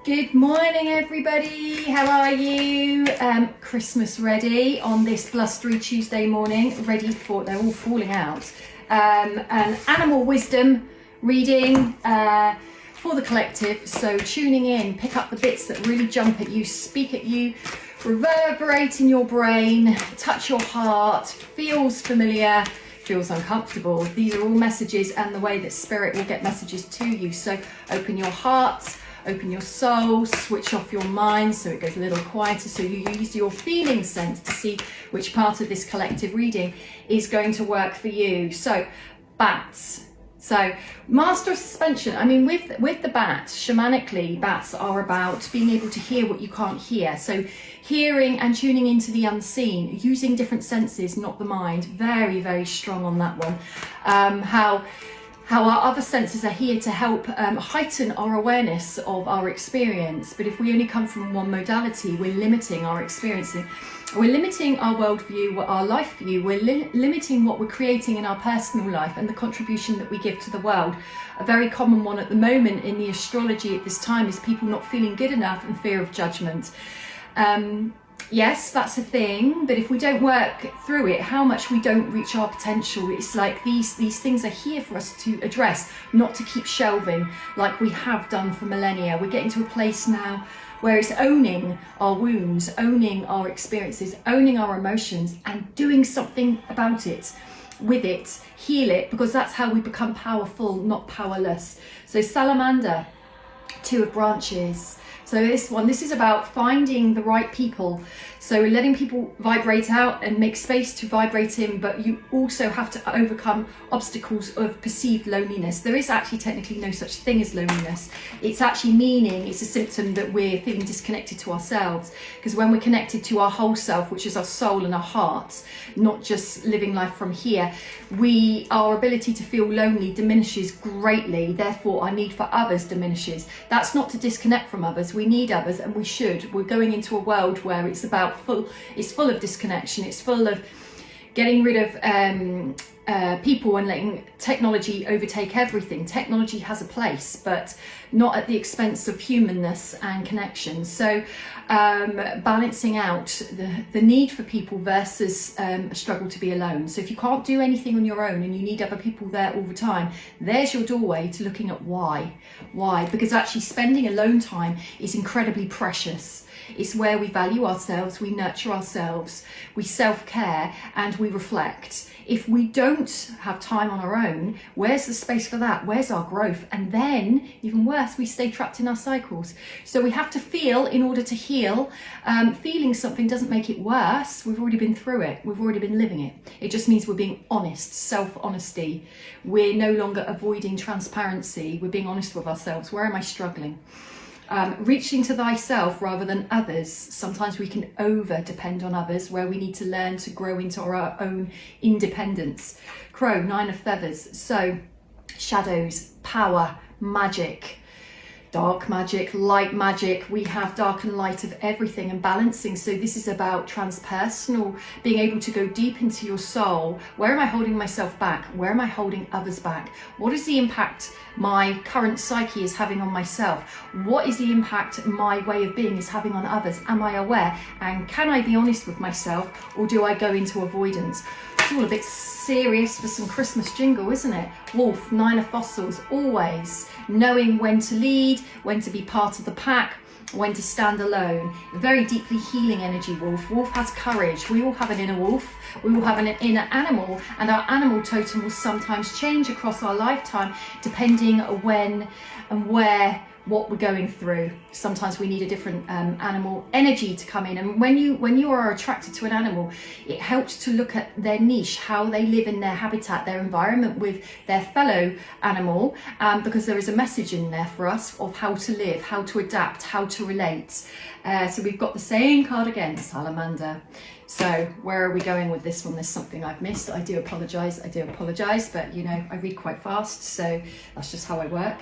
Good morning, everybody. How are you? Christmas ready on this blustery Tuesday morning, ready for, they're all falling out, an animal wisdom reading for the collective. So tuning in, pick up the bits that really jump at you, speak at you, reverberate in your brain, touch your heart, feels familiar, feels uncomfortable. These are all messages and the way that spirit will get messages to you. So open your heart, open your soul, switch off your mind so it goes a little quieter, so you use your feeling sense to see which part of this collective reading is going to work for you. So bats. So master of suspension. I mean, with the bats, shamanically, bats are about being able to hear what you can't hear. So hearing and tuning into the unseen, using different senses, not the mind. Very, very strong on that one. How our other senses are here to help heighten our awareness of our experience. But if we only come from one modality, we're limiting our experiencing. We're limiting our worldview, our life view. We're limiting what we're creating in our personal life and the contribution that we give to the world. A very common one at the moment in the astrology at this time is people not feeling good enough and fear of judgment. Yes, that's a thing, but if we don't work through it, how much we don't reach our potential. It's like these things are here for us to address, not to keep shelving like we have done for millennia. We're getting to a place now where it's owning our wounds, owning our experiences, owning our emotions, and doing something about it, with it, heal it, because that's how we become powerful, not powerless. So salamander, 2 of branches. So this is about finding the right people. So letting people vibrate out and make space to vibrate in, but you also have to overcome obstacles of perceived loneliness. There is actually technically no such thing as loneliness. It's actually meaning, it's a symptom that we're feeling disconnected to ourselves. Because when we're connected to our whole self, which is our soul and our heart, not just living life from here, our ability to feel lonely diminishes greatly. Therefore, our need for others diminishes. That's not to disconnect from others. We need others, and we should. We're going into a world where it's full of disconnection. It's full of getting rid of people and letting technology overtake everything. Technology has a place, but not at the expense of humanness and connection. So balancing out the need for people versus a struggle to be alone. So if you can't do anything on your own and you need other people there all the time, there's your doorway to looking at why. Because actually spending alone time is incredibly precious. It's where we value ourselves, we nurture ourselves, we self-care, and we reflect. If we don't have time on our own, where's the space for that? Where's our growth? And then, even worse, we stay trapped in our cycles. So we have to feel in order to heal. Feeling something doesn't make it worse. We've already been through it. We've already been living it. It just means we're being honest, self-honesty. We're no longer avoiding transparency. We're being honest with ourselves. Where am I struggling? Reaching to thyself rather than others. Sometimes we can over depend on others, where we need to learn to grow into our own independence. Crow, 9 of feathers. So shadows, power, magic, dark magic, light magic. We have dark and light of everything, and balancing. So this is about transpersonal, being able to go deep into your soul. Where am I holding myself back? Where am I holding others back? What is the impact my current psyche is having on myself? What is the impact my way of being is having on others? Am I aware? And can I be honest with myself, or do I go into avoidance? It's all a bit serious for some Christmas jingle, isn't it? Wolf, 9 of fossils. Always knowing when to lead, when to be part of the pack, when to stand alone. Very deeply healing energy, wolf. Wolf has courage. We all have an inner wolf. We all have an inner animal, and our animal totem will sometimes change across our lifetime depending when and where, what we're going through. Sometimes we need a different animal energy to come in, and when you are attracted to an animal, it helps to look at their niche, how they live in their habitat, their environment with their fellow animal, because there is a message in there for us of how to live, how to adapt, how to relate. So we've got the same card again, salamander. So where are we going with this one? There's something I've missed. I do apologize, but you know, I read quite fast, so that's just how I work.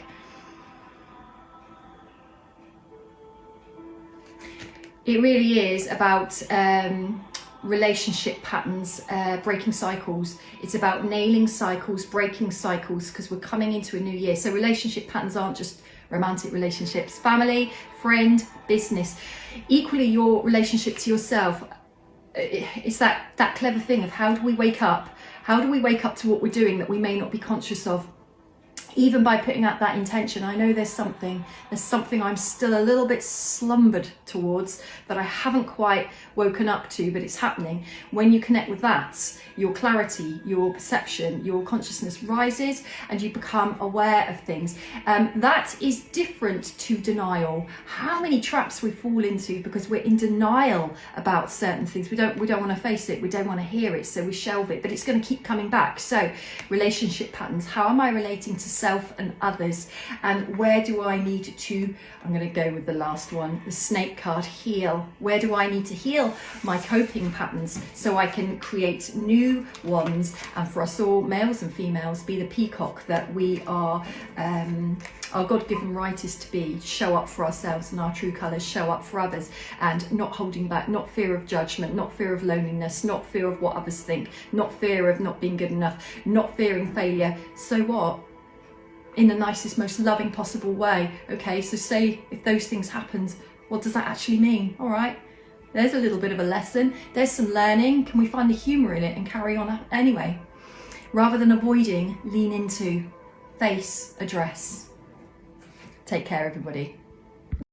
It really is about relationship patterns, breaking cycles. It's about nailing cycles, breaking cycles, because we're coming into a new year. So relationship patterns aren't just romantic relationships, family, friend, business. Equally, your relationship to yourself. It's that clever thing of how do we wake up? How do we wake up to what we're doing that we may not be conscious of? Even by putting out that intention, I know there's something I'm still a little bit slumbered towards, that I haven't quite woken up to, but it's happening. When you connect with that, your clarity, your perception, your consciousness rises and you become aware of things. That is different to denial. How many traps we fall into because we're in denial about certain things. We don't want to face it, we don't want to hear it, so we shelve it, but it's going to keep coming back. So relationship patterns, how am I relating to self and others, and where do I need to, I'm going to go with the last one, the snake card, heal. Where do I need to heal my coping patterns so I can create new ones, and for us all, males and females, be the peacock that we are, our God-given right is to be, show up for ourselves and our true colours, show up for others, and not holding back, not fear of judgment, not fear of loneliness, not fear of what others think, not fear of not being good enough, not fearing failure. So what? In the nicest, most loving possible way. Okay, so say if those things happened, what does that actually mean? All right, there's a little bit of a lesson, there's some learning. Can we find the humour in it and carry on anyway? Rather than avoiding, lean into, face, address. Take care, everybody.